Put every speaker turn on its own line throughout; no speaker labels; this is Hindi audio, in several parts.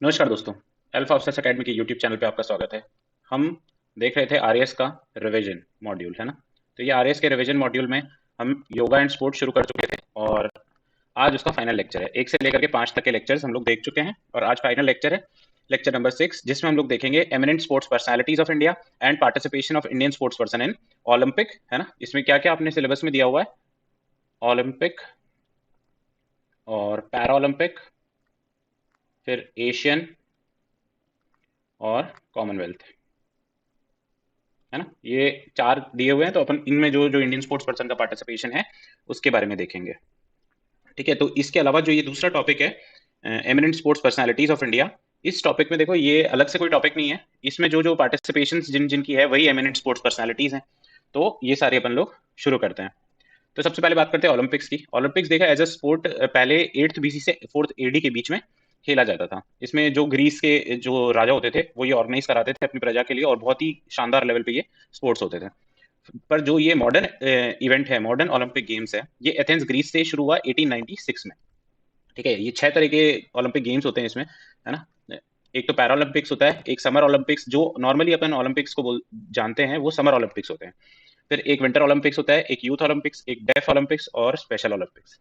नमस्कार दोस्तों। अल्फा ऑफिसर्स एकेडमी के यूट्यूब चैनल पे आपका स्वागत है। हम देख रहे थे आरएएस का रिवीजन मॉड्यूल, है ना। तो ये आरएएस के रिवीजन मॉड्यूल में हम योगा एंड स्पोर्ट्स शुरू कर चुके थे और आज उसका फाइनल लेक्चर है। 1 से लेकर के 5 तक के लेक्चर्स हम लोग देख चुके हैं और आज फाइनल लेक्चर है, लेक्चर नंबर 6, जिसमें हम लोग देखेंगे eminent sports personalities of India and participation of Indian sports person in Olympic, है ना। इसमें क्या क्या आपने सिलेबस में दिया हुआ है? ओलंपिक और पैरा ओलंपिक, फिर एशियन और कॉमनवेल्थ, है ना। ये 4 दिए हुए हैं, तो अपन इनमें जो जो इंडियन स्पोर्ट्स पर्सन का पार्टिसिपेशन है उसके बारे में देखेंगे। ठीक है, तो इसके अलावा जो ये दूसरा टॉपिक है, eminent sports personalities of India, इस टॉपिक में देखो ये अलग से कोई टॉपिक नहीं है। इसमें जो जो पार्टिसिपेशन जिन जिनकी है वही एमिनेंट स्पोर्ट्स पर्सनालिटीज हैं। तो ये सारे अपन लोग शुरू करते हैं। तो सबसे पहले बात करते हैं ओलंपिक्स की। ओलंपिक्स देखा एज अ स्पोर्ट पहले 8th बीसी से 4th एडी के बीच में खेला जाता था। इसमें जो ग्रीस के जो राजा होते थे वो ये ऑर्गेनाइज कराते थे अपनी प्रजा के लिए, और बहुत ही शानदार लेवल पे ये स्पोर्ट्स होते थे। पर जो ये मॉडर्न इवेंट है, मॉडर्न ओलंपिक गेम्स है, ये एथेंस ग्रीस से शुरू हुआ 1896 में। ठीक है, ये 6 तरह के ओलंपिक गेम्स होते हैं इसमें, है ना। एक तो पैरा ओलंपिक्स होता है, एक समर ओलंपिक्स, जो नॉर्मली अपन ओलंपिक्स को जानते हैं वो समर ओलंपिक्स होते हैं। फिर एक विंटर ओलंपिक्स होता है, एक यूथ ओलंपिक्स, एक डेफ ओलंपिक्स और स्पेशल ओलंपिक्स।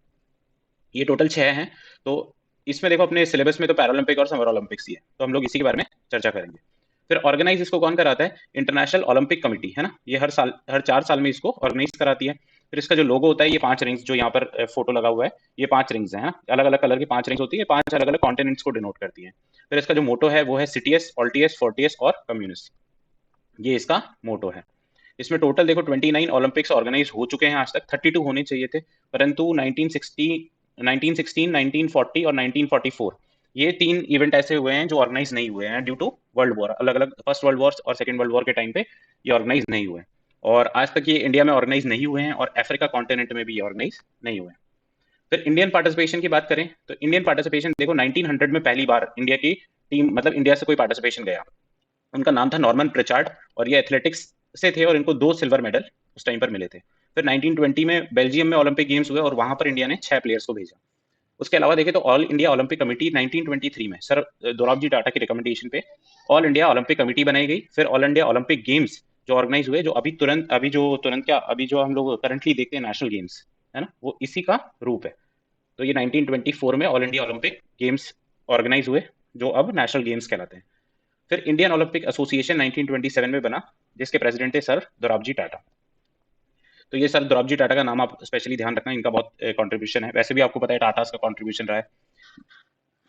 ये टोटल 6 हैं। तो इसमें देखो अपने सिलेबस में तो पैरालंपिक और समर ओलंपिक्स ही है, तो हम लोग इसी के बारे में चर्चा करेंगे। फिर ऑर्गेनाइज इसको कौन कराता है? इंटरनेशनल ओलंपिक कमिटी, है ना। ये हर साल, हर 4 साल में इसको ऑर्गेनाइज कराती है। फिर इसका जो लोगो होता है, ये 5 रिंग्स जो यहाँ पर फोटो लगा हुआ है, ये 5 रिंग्स है ना, अलग अलग कलर की 5 रिंग्स होती है, 5 अलग अलग कॉन्टिनेंट्स को डिनोट करती है। फिर इसका जो मोटो है वो है सिटीएस, ऑल्टियस, फोर्टियस और कम्युनिस्ट। ये इसका मोटो है। इसमें टोटल देखो 29 ओलंपिक्स ऑर्गेनाइज हो चुके हैं आज तक, 32 होने चाहिए थे, परंतु 1916, 1940 और 1944, ये 3 इवेंट ऐसे हुए हैं जो ऑर्गेनाइज नहीं हुए हैं ड्यू टू वर्ल्ड वॉर। अलग अलग फर्स्ट वर्ल्ड वॉर और सेकंड वर्ल्ड वॉर के टाइम पे ये ऑर्गेनाइज नहीं हुए, और आज तक ये इंडिया में ऑर्गेनाइज नहीं हुए हैं, और अफ्रीका कॉन्टिनेंट में भी ये ऑर्गेनाइज नहीं हुए हैं। फिर इंडियन पार्टिसिपेशन की बात करें तो इंडियन पार्टिसिपेशन देखो 1900 में पहली बार इंडिया की टीम, मतलब इंडिया से कोई पार्टिसिपेशन गया। उनका नाम था नॉर्मन प्रिचार्ड, और ये एथलेटिक्स से थे, और इनको 2 सिल्वर मेडल उस टाइम पर मिले थे। फिर 1920 में बेल्जियम में ओलंपिक गेम्स हुए और वहां पर इंडिया ने 6 प्लेयर्स को भेजा। उसके अलावा देखें तो ऑल इंडिया ओलंपिक कमेटी 1923 में सर दोराबजी टाटा की रिकमेंडेशन पे ऑल इंडिया ओलंपिक कमेटी बनाई गई। फिर ऑल इंडिया ओलंपिक गेम्स जो ऑर्गेनाइज हुए, जो अभी क्या, अभी जो हम लोग करंटली देखते हैं नेशनल गेम्स, है ना, वो इसी का रूप है। तो ये 1924 में all India Olympic games organize हुए, जो अब नेशनल गेम्स कहलाते हैं। फिर इंडियन ओलंपिक एसोसिएशन 1927 में बना, जिसके प्रेसिडेंट थे सर दोराबजी टाटा। तो ये सर दोराबजी टाटा का नाम आप स्पेशली ध्यान रखना, इनका बहुत कंट्रीब्यूशन है। वैसे भी आपको पता है टाटा का कंट्रीब्यूशन रहा है।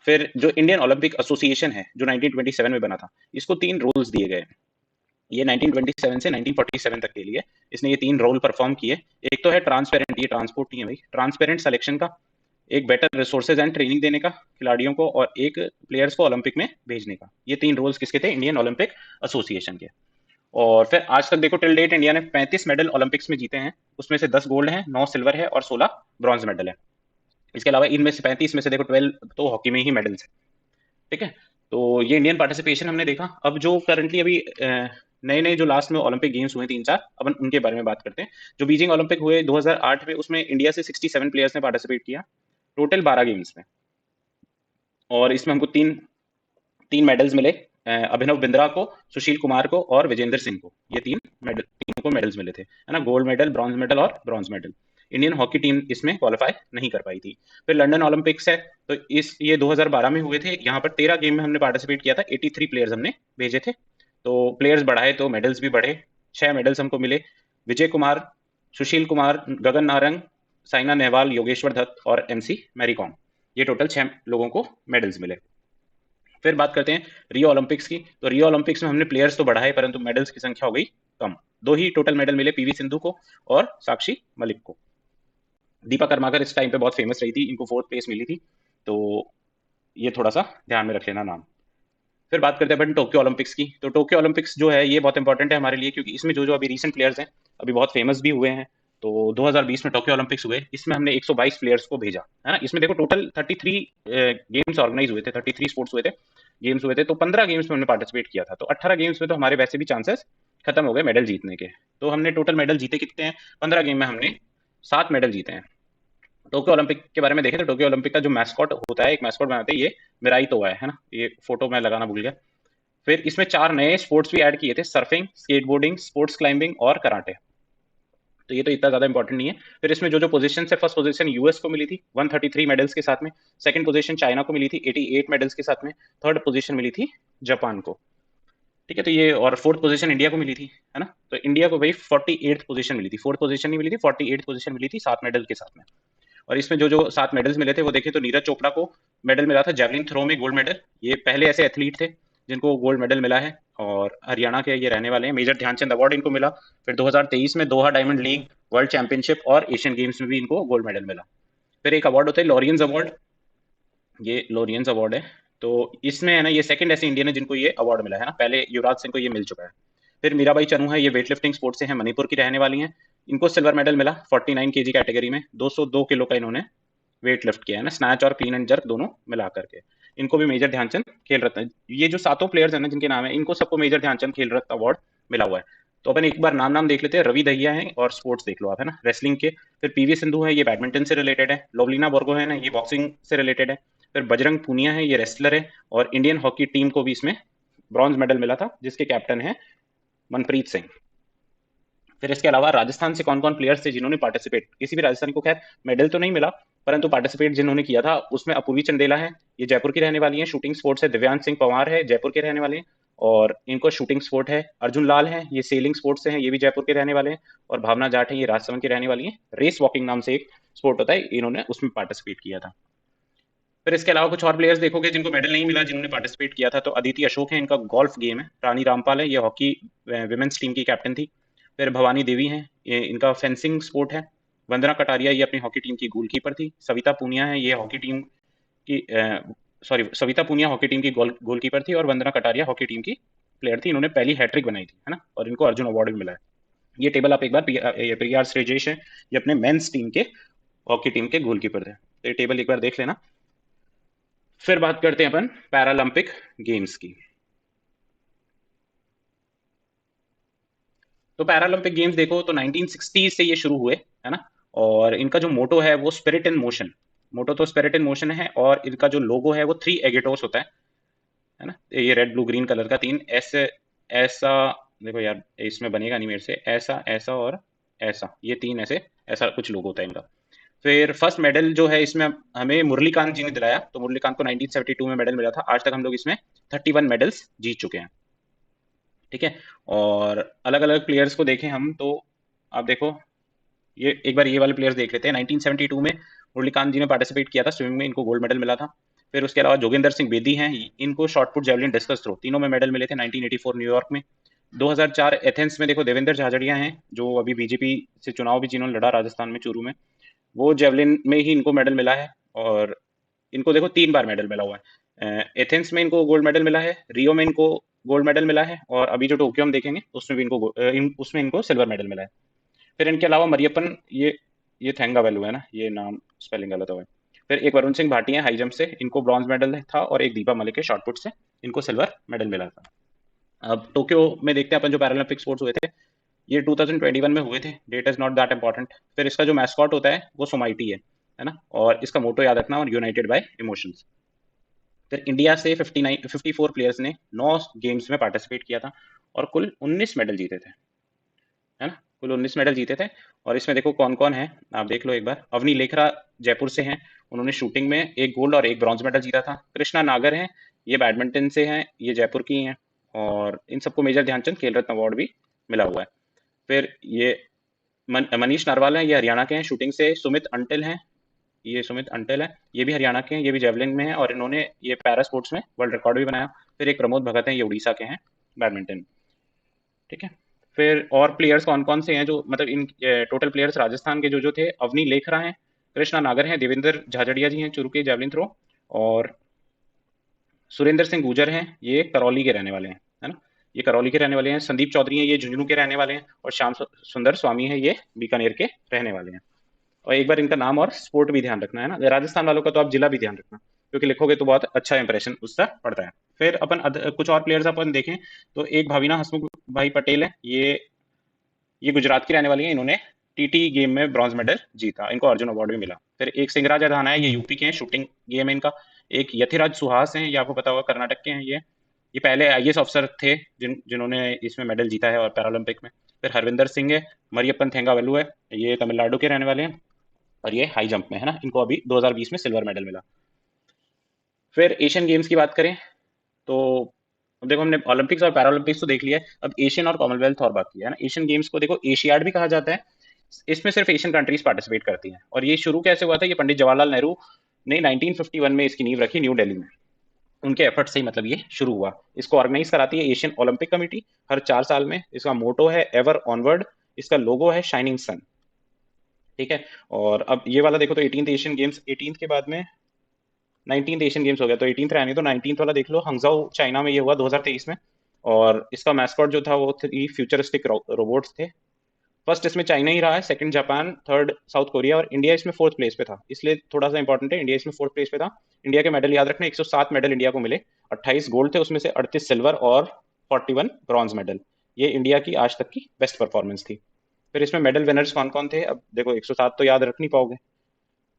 फिर जो इंडियन ओलंपिक एसोसिएशन है जो 1927 में बना था, इसको 3 रोल्स दिए गए हैं। ये 1927 से 1947 तक के लिए इसने ये 3 रोल परफॉर्म किए। एक तो है ट्रांसपेरेंट, ये ट्रांसपोर्ट नहीं है भाई, ट्रांसपेरेंट सिलेक्शन का, एक बेटर रिसोर्सेज एंड ट्रेनिंग देने का खिलाड़ियों को, और एक प्लेयर्स को ओलंपिक में भेजने का। ये 3 रोल्स किसके थे? इंडियन ओलंपिक एसोसिएशन के। और फिर आज तक देखो टिल डेट इंडिया ने 35 मेडल ओलंपिक्स में जीते हैं। उसमें से 10 गोल्ड हैं, 9 सिल्वर है और 16 ब्रॉन्ज मेडल है। इसके अलावा इनमें से 35 में से देखो 12 तो हॉकी में ही मेडल्स है। ठीक है, तो ये इंडियन पार्टिसिपेशन हमने देखा। अब जो करंटली अभी नए नए जो लास्ट में ओलंपिक गेम्स हुए 3-4, अपन उनके बारे में बात करते हैं। जो बीजिंग ओलंपिक हुए 2008 में, उसमें इंडिया से 67 प्लेयर्स ने पार्टिसिपेट किया टोटल 12 गेम्स में, और इसमें हमको तीन तीन मेडल्स मिले। अभिनव बिंद्रा को, सुशील कुमार को और विजेंद्र सिंह को, ये तीन को मेडल्स मिले थे, है ना। गोल्ड मेडल, ब्रॉन्ज मेडल और bronze medal. Indian hockey team इसमें क्वालिफाई नहीं कर पाई थी। फिर लंदन ओलंपिक्स है, तो ये 2012 में हुए थे। यहाँ पर 13 गेम में हमने पार्टिसिपेट किया था, 83 प्लेयर्स हमने भेजे थे। तो प्लेयर्स बढ़ाए तो मेडल्स भी बढ़े। 6 मेडल्स हमको मिले। विजय कुमार, सुशील कुमार, गगन नारंग, साइना नेहवाल, योगेश्वर दत्त और एमसी मैरी कॉम, ये टोटल 6 लोगों को मेडल्स मिले। फिर बात करते हैं रियो ओलंपिक्स की। तो रियो ओलंपिक्स में हमने प्लेयर्स तो बढ़ाए, परंतु मेडल्स की संख्या हो गई कम। 2 ही टोटल मेडल मिले, पीवी सिंधु को और साक्षी मलिक को। दीपा कर्माकर इस टाइम पे बहुत फेमस रही थी, इनको 4th प्लेस मिली थी। तो ये थोड़ा सा ध्यान में रख लेना नाम। फिर बात करते हैं अपन टोक्यो ओलंपिक्स की। तो टोक्यो ओलंपिक्स जो है ये बहुत इंपॉर्टेंट है हमारे लिए, क्योंकि इसमें जो जो अभी रीसेंट प्लेयर्स हैं अभी बहुत फेमस भी हुए हैं। तो 2020 में टोक्यो ओलंपिक्स हुए, इसमें हमने 122 प्लेयर्स को भेजा, है ना। इसमें देखो टोटल 33 गेम्स ऑर्गेनाइज हुए थे, 33 स्पोर्ट्स हुए थे, गेम्स हुए थे। तो 15 गेम्स में हमने पार्टिसिपेट किया था, तो 18 गेम्स में तो हमारे वैसे भी चांसेस खत्म हो गए मेडल जीतने के। तो हमने टोटल मेडल जीते कितने हैं? 15 गेम में हमने 7 मेडल जीते हैं। टोक्यो ओलंपिक के बारे में देखें तो टोक्यो ओलंपिक का जो मैस्कॉट होता है, एक मैस्कॉट बनाते हैं, ये मिराई तोआ है ना, ये फोटो मैं लगाना भूल गया। फिर इसमें 4 नए स्पोर्ट्स भी ऐड किए थे, सर्फिंग, स्केटबोर्डिंग, स्पोर्ट्स क्लाइंबिंग और कराटे। तो ये तो इतना ज्यादा इंपॉर्टेंट नहीं है। फिर इसमें जो जो पोजीशन है, फर्स्ट पोजीशन यूएस को मिली थी 133 मेडल्स के साथ में, सेकंड पोजीशन चाइना को मिली थी 88 मेडल्स के साथ में, थर्ड पोजीशन मिली थी जापान को। ठीक है, तो ये और फोर्थ पोजीशन इंडिया को मिली थी, है ना। तो इंडिया को भाई 48th पोजीशन मिली थी, फोर्थ पोजीशन नहीं मिली थी, 48th पोजीशन मिली थी 7 मेडल के साथ में। और इसमें जो जो 7 मेडल्स मिले थे वो देखें तो नीरज चोपड़ा को मेडल मिला था जेवलिन थ्रो में, गोल्ड मेडल। ये पहले ऐसे एथलीट थे जिनको गोल्ड मेडल मिला है, और हरियाणा के ये रहने वाले हैं। मेजर ध्यानचंद अवार्ड इनको मिला। फिर 2023 में दोहा डायमंड लीग, वर्ल्ड चैंपियनशिप और एशियन गेम्स में भी इनको गोल्ड मेडल मिला। फिर एक अवार्ड होता है लॉरियंस अवार्ड, ये लॉरियंस अवार्ड है। तो इसमें है ना, ये सेकंड ऐसे इंडियन है जिनको ये अवार्ड मिला है ना, पहले युवराज सिंह को ये मिल चुका है। फिर मीराबाई चनू है, ये वेट लिफ्टिंग स्पोर्ट से है, मणिपुर की रहने वाली हैं। इनको सिल्वर मेडल मिला 49 केजी कैटेगरी में, 202 किलो का इन्होंने वेट लिफ्ट किया है ना, स्नैच और क्लीन एंड जर्क दोनों मिला करके। इनको भी मेजर ध्यानचंद खेल रत्न, ये जो सातों प्लेयर्स हैं ना जिनके नाम है, इनको सबको मेजर ध्यानचंद खेल रत्न अवार्ड मिला हुआ है। तो अपन एक बार नाम नाम देख लेते हैं। रवि दहिया है, और स्पोर्ट्स देख लो आप, है ना, रेसलिंग के। फिर पीवी सिंधु है, ये बैडमिंटन से रिलेटेड है। लोवलीना बोर्गो है ना, ये बॉक्सिंग से रिलेटेड है। फिर बजरंग पूनिया है, ये रेसलर है, और इंडियन हॉकी टीम को भी इसमें ब्रॉन्ज मेडल मिला था, जिसके कैप्टन है मनप्रीत सिंह। फिर इसके अलावा राजस्थान से कौन कौन प्लेयर्स थे जिन्होंने पार्टिसिपेट, किसी भी राजस्थान को खैर मेडल तो नहीं मिला, परंतु पार्टिसिपेट जिन्होंने किया था उसमें अपूर्वी चंदेला है, ये जयपुर की रहने वाली है। शूटिंग स्पोर्ट्स है, दिव्यांश सिंह पंवार है, जयपुर के रहने वाले हैं, और इनको शूटिंग स्पोर्ट है। अर्जुन लाल है, ये सेलिंग स्पोर्ट्स से हैं, ये भी जयपुर के रहने वाले हैं। और भावना जाट है, ये राजसमंद की रहने वाली है। रेस वॉकिंग नाम से एक स्पोर्ट होता है, इन्होंने उसमें पार्टिसिपेट किया था। फिर इसके अलावा कुछ और प्लेयर्स देखोगे जिनको मेडल नहीं मिला, जिन्होंने पार्टिसिपेट किया था, तो अदिति अशोक है, इनका गोल्फ गेम है। रानी रामपाल है, ये हॉकी विमेंस टीम की कैप्टन थी। फिर भवानी देवी है, ये इनका फेंसिंग स्पोर्ट है। वंदना कटारिया, ये अपनी हॉकी टीम की गोलकीपर थी। सविता पूनिया है, ये हॉकी टीम की sorry, Savita Punia hockey team की गोलकीपर थी, और वंदना कटारिया हॉकी टीम की प्लेयर थी। इन्होंने पहली हैट्रिक बनाई थी, है ना, और इनको अर्जुन अवार्ड भी मिला है। ये टेबल आप एक बार, प्रियार श्रेजेश है, ये अपने मेंस टीम के हॉकी टीम के गोलकीपर थे। तो ये टेबल एक बार देख लेना। फिर बात करते हैं अपन पैरालंपिक गेम्स की। तो पैरालंपिक गेम्स देखो तो 1960 से ये शुरू हुए, है ना। और इनका जो मोटो है वो स्पिरिट इन मोशन, मोटो तो स्पिरिट इन मोशन है। और इनका जो लोगो है वो 3 एगेटोस होता है ना, ये रेड ब्लू ग्रीन कलर का 3 ऐसे, ऐसा, देखो यार इसमें बनेगा नहीं मेरे से, ऐसा ऐसा और ऐसा, ये 3 ऐसे, ऐसा कुछ लोगो होता है इनका। फिर फर्स्ट मेडल जो है इसमें हमें मुरलीकांत जी ने दिलाया, तो मुरलीकांत को 1972 में मेडल मिला था। आज तक हम लोग इसमें 31 मेडल्स जीत चुके हैं। ठीक है, और अलग अलग प्लेयर्स को देखें हम तो आप देखो, ये एक बार ये वाले प्लेयर्स देख लेते हैं। 1972 में मुरलीकांत जी ने पार्टिसिपेट किया था स्विमिंग में, इनको गोल्ड मेडल मिला था। फिर उसके अलावा जोगिंदर सिंह बेदी हैं, इनको shot put, javelin, discus throw तीनों में मेडल मिले थे 1984 न्यूयॉर्क में। 2004 एथेंस में देखो देवेंद्र झाझड़िया हैं, जो अभी बीजेपी से चुनाव भी जिन्होंने लड़ा राजस्थान में चूरू में, वो जेवलिन में ही इनको मेडल मिला है। और इनको देखो 3 बार मेडल मिला हुआ है। एथेंस में इनको गोल्ड मेडल मिला है, रियो में इनको गोल्ड मेडल मिला है, और अभी जो टोक्यो हम देखेंगे उसमें भी उसमें इनको सिल्वर मेडल मिला है। फिर इनके अलावा मरियप्पन, ये थेंगा वेलू है ना, ये नाम स्पेलिंग गलत हो गया। फिर एक वरुण सिंह भाटिया हाई जंप से, इनको ब्रॉन्ज मेडल था, और एक दीपा मलिक है शॉर्ट पुट से, इनको सिल्वर मेडल मिला था। अब टोक्यो में देखते हैं अपन, जो पैरालंपिक स्पोर्ट्स हुए थे ये 2021 में हुए थे। Date is not that important. फिर इसका जो मैस्कॉट होता है वो सोमाइटी है ना, और इसका मोटो याद रखना, और यूनाइटेड बाय इमोशंस। फिर इंडिया से 54 प्लेयर्स ने 9 गेम्स में पार्टिसिपेट किया था, और कुल 19 मेडल जीते थे, है ना, कुल 19 मेडल जीते थे। और इसमें देखो कौन कौन है, आप देख लो एक बार। अवनी लेखरा जयपुर से हैं, उन्होंने शूटिंग में एक गोल्ड और एक ब्रॉन्ज मेडल जीता था। कृष्णा नागर हैं, ये बैडमिंटन से हैं, ये जयपुर की हैं, और इन सबको मेजर ध्यानचंद खेल रत्न अवार्ड भी मिला हुआ है। फिर ये मनीष नरवाल हैं, ये हरियाणा के हैं शूटिंग से। सुमित अंटिल हैं, ये सुमित अंटिल है, ये भी हरियाणा के हैं, ये भी जेवलिन में है, और इन्होंने ये पैरा स्पोर्ट्स में वर्ल्ड रिकॉर्ड भी बनाया। फिर एक प्रमोद भगत हैं, ये उड़ीसा के हैं, बैडमिंटन। ठीक है, फिर और प्लेयर्स कौन कौन से हैं जो, मतलब इन टोटल प्लेयर्स राजस्थान के जो जो थे, अवनी लेखरा हैं, कृष्णा नागर हैं, देवेंद्र झाझड़िया जी हैं चुरू के जेवलिन थ्रो, और सुरेंद्र सिंह गुर्जर हैं, ये करौली के रहने वाले हैं, है ना, ये करौली के रहने वाले हैं। संदीप चौधरी हैं, ये झुंझुनू के रहने वाले हैं, और श्याम सुंदर स्वामी है, ये बीकानेर के रहने वाले हैं। और एक बार इनका नाम और स्पोर्ट भी ध्यान रखना, है ना, राजस्थान वालों का तो आप जिला भी ध्यान रखना, क्योंकि लिखोगे तो बहुत अच्छा इंप्रेशन उसका पड़ता है। फिर अपन कुछ और प्लेयर्स अपन देखें तो एक भाविना हसमुख भाई पटेल है, ये गुजरात की रहने वाली है, इन्होंने टीटी गेम में ब्रॉन्ज मेडल जीता, इनको अर्जुन अवार्ड भी मिला। फिर एक सिंगराज अधाना है, ये यूपी के हैं, शूटिंग गेम है इनका। एक यथिराज सुहास हैं, ये आपको पता होगा कर्नाटक के हैं ये पहले आईएएस अफसर थे जिन्होंने इसमें मेडल जीता है और पैरालंपिक में। फिर हरविंदर सिंह है, मरियप्पन थेंगावेलु है, ये तमिलनाडु के रहने वाले हैं, और ये हाई जंप में है ना, इनको अभी 2020 में सिल्वर मेडल मिला। फिर एशियन गेम्स की बात करें तो अब देखो, हमने ओलंपिक्स और पैरालंपिक्स तो देख लिया है, अब एशियन और कॉमनवेल्थ और बाकी है ना। एशियन गेम्स को देखो एशियाड भी कहा जाता है, इसमें सिर्फ एशियन कंट्रीज पार्टिसिपेट करती हैं। और ये शुरू कैसे हुआ था, ये पंडित जवाहरलाल नेहरू ने 1951 में इसकी नींव रखी न्यू दिल्ली में। उनके एफर्ट से ही मतलब ये शुरू हुआ। इसको ऑर्गेनाइज कराती है एशियन ओलंपिक कमेटी हर 4 साल में। इसका मोटो है एवर ऑनवर्ड, इसका लोगो है शाइनिंग सन। ठीक है, और अब ये वाला देखो तो 18th एशियन गेम्स, 18th के बाद में 19th एशियन गेम्स हो गया, तो 18th रहने तो 19th वाला देख लो, हंगजाओ चाइना में ये हुआ 2023 में। और इसका मैस्कॉट जो था वो 3 फ्यूचरिस्टिक रोबोट्स थे। फर्स्ट इसमें चाइना ही रहा है, second Japan, third south Korea, और इंडिया इसमें फोर्थ प्लेस पे था, इसलिए थोड़ा सा इंपॉर्टेंट है, इंडिया इसमें फोर्थ प्लेस पे था। इंडिया के मेडल याद रखना, 107 मेडल इंडिया को मिले, 28 गोल्ड थे, उसमें से 38 सिल्वर और 41 ब्रॉन्ज मेडल। ये इंडिया की आज तक की बेस्ट परफॉर्मेंस थी। फिर इसमें मेडल विनर्स कौन कौन थे, अब देखो 107 तो याद रख नहीं पाओगे,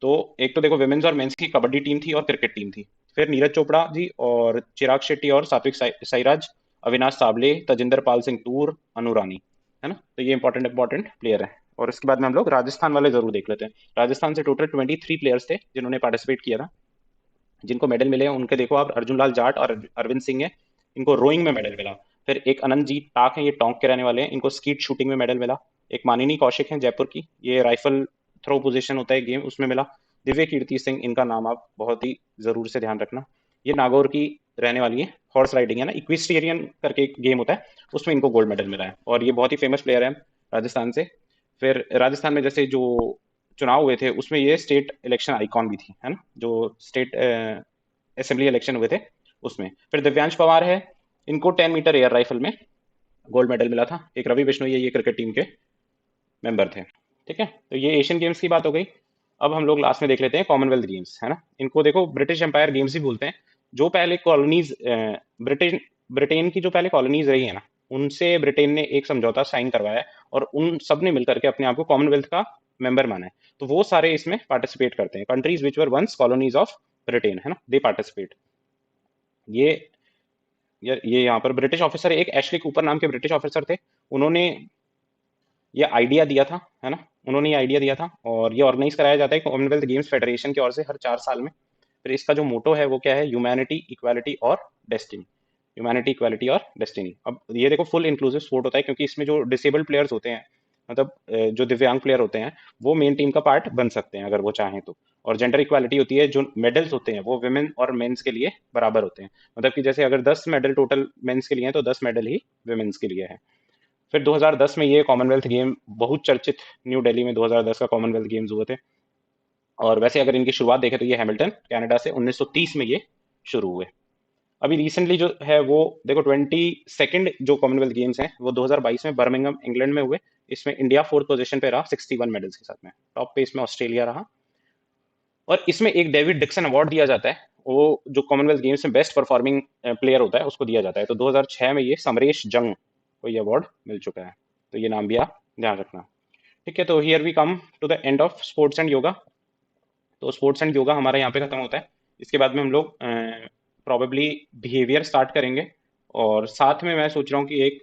तो एक तो देखो विमेन्स और मेंस की कबड्डी टीम थी और क्रिकेट टीम थी। फिर नीरज चोपड़ा जी और चिराग शेट्टी और सात्विक साईराज, अविनाश साबले, तजिंदर पाल सिंह तूर, अनु रानी, है ना। तो ये इंपॉर्टेंट इंपॉर्टेंट प्लेयर है। और इसके बाद में हम लोग राजस्थान वाले जरूर देख लेते हैं। राजस्थान से टोटल 23 प्लेयर्स थे जिन्होंने पार्टिसिपेट किया था, जिनको मेडल मिले हैं उनके देखो आप, अर्जुन लाल जाट और अरविंद सिंह है, इनको रोइंग में मेडल मिला। फिर एक अनंतजीत टाक है, ये टोंक के रहने वाले हैं, इनको स्कीट शूटिंग में मेडल मिला। एक मानिनी कौशिक है जयपुर की, ये राइफल थ्रो पोजीशन होता है गेम, उसमें मिला। दिव्य कीर्ति सिंह, इनका नाम आप बहुत ही जरूर से ध्यान रखना, ये नागौर की रहने वाली है, हॉर्स राइडिंग है ना, इक्विस्टेरियन करके एक गेम होता है, उसमें इनको गोल्ड मेडल मिला है, और ये बहुत ही फेमस प्लेयर है राजस्थान से। फिर राजस्थान में जैसे जो चुनाव हुए थे उसमें ये स्टेट इलेक्शन आइकॉन भी थी, है ना, जो स्टेट असेंबली इलेक्शन हुए थे उसमें। फिर दिव्यांश पवार है, इनको 10 मीटर एयर राइफल में गोल्ड मेडल मिला था। एक रवि बिश्नोई है, ये क्रिकेट टीम के मेंबर थे। ठीक है, तो ये एशियन गेम्स की बात हो गई। अब हम लोग लास्ट में देख लेते हैं कॉमनवेल्थ गेम्स, है ना। इनको देखो ब्रिटिश एम्पायर गेम्स ही बोलते हैं। जो पहले कॉलोनीज ब्रिटेन ब्रिटेन की जो पहले कॉलोनीज रही है ना, उनसे ब्रिटेन ने एक समझौता साइन करवाया है, और उन सब ने मिलकर के अपने आप को कॉमनवेल्थ का मेंबर माना है। तो वो सारे इसमें पार्टिसिपेट करते हैं, countries which were once colonies of Britain, है ना, दे पार्टिसिपेट। ये ये यहाँ पर ब्रिटिश ऑफिसर, एक एशली कूपर नाम के ब्रिटिश ऑफिसर थे, उन्होंने ये आइडिया दिया था, है ना, उन्होंने ये आइडिया दिया था। और ये ऑर्गेनाइज कराया जाता है कॉमनवेल्थ गेम्स फेडरेशन की ओर से हर 4 साल में। फिर इसका जो मोटो है वो क्या है, ह्यूमैनिटी, इक्वालिटी और डेस्टिनी। ह्यूमैनिटी, इक्वालिटी और डेस्टिनी। अब ये देखो फुल इंक्लूसिव स्पोर्ट होता है, क्योंकि इसमें जो डिसेबल्ड प्लेयर्स होते हैं, मतलब जो दिव्यांग प्लेयर होते हैं, वो मेन टीम का पार्ट बन सकते हैं अगर वो चाहें तो। और जेंडर इक्वालिटी होती है, जो मेडल्स होते हैं वो विमेन और मेंस के लिए बराबर होते हैं, मतलब कि जैसे अगर 10 मेडल टोटल मेंस के लिए हैं तो 10 मेडल ही विमेन्स के लिए है। फिर 2010 में ये कॉमनवेल्थ गेम बहुत चर्चित, न्यू दिल्ली में 2010 का कॉमनवेल्थ गेम्स हुए थे। और वैसे अगर इनकी शुरुआत देखें तो ये हैमिल्टन कनाडा से 1930 में ये शुरू हुए। अभी रिसेंटली जो है वो देखो 22nd जो कॉमनवेल्थ गेम्स हैं वो 2022 में बर्मिंघम इंग्लैंड में हुए। इसमें इंडिया फोर्थ पोजीशन पे रहा 61 मेडल्स के साथ में। टॉप पे इसमें ऑस्ट्रेलिया रहा। और इसमें एक डेविड डिक्सन अवार्ड दिया जाता है, वो जो कॉमनवेल्थ गेम्स में बेस्ट परफॉर्मिंग प्लेयर होता है उसको दिया जाता है। तो 2006 में ये समरेश जंग को ये अवार्ड मिल चुका है, तो ये नाम भी आप ध्यान रखना। ठीक है, तो here we come to the end of sports and yoga. तो स्पोर्ट्स एंड योगा हमारा यहाँ पे खत्म होता है। इसके बाद में हम लोग प्रॉबेबली बिहेवियर स्टार्ट करेंगे, और साथ में मैं सोच रहा हूँ कि एक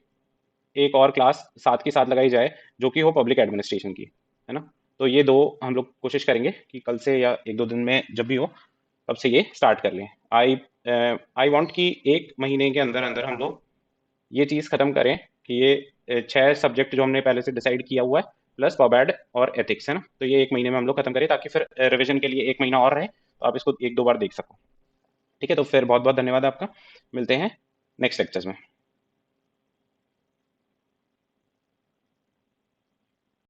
एक और क्लास साथ के साथ लगाई जाए, जो कि हो पब्लिक एडमिनिस्ट्रेशन की, है ना। तो ये दो हम लोग कोशिश करेंगे कि कल से या एक दो दिन में जब भी हो तब से ये स्टार्ट कर लें। आई वांट कि 1 महीने के अंदर अंदर हम लोग ये चीज़ खत्म करें कि ये 6 सब्जेक्ट जो हमने पहले से डिसाइड किया हुआ है, प्लस पॉबैड और एथिक्स, है ना, तो ये 1 महीने में हम लोग खत्म करें, ताकि फिर रिवीजन के लिए 1 महीना और रहे, तो आप इसको एक दो बार देख सको। ठीक है, तो फिर बहुत बहुत धन्यवाद आपका। मिलते हैं नेक्स्ट लेक्चर्स में।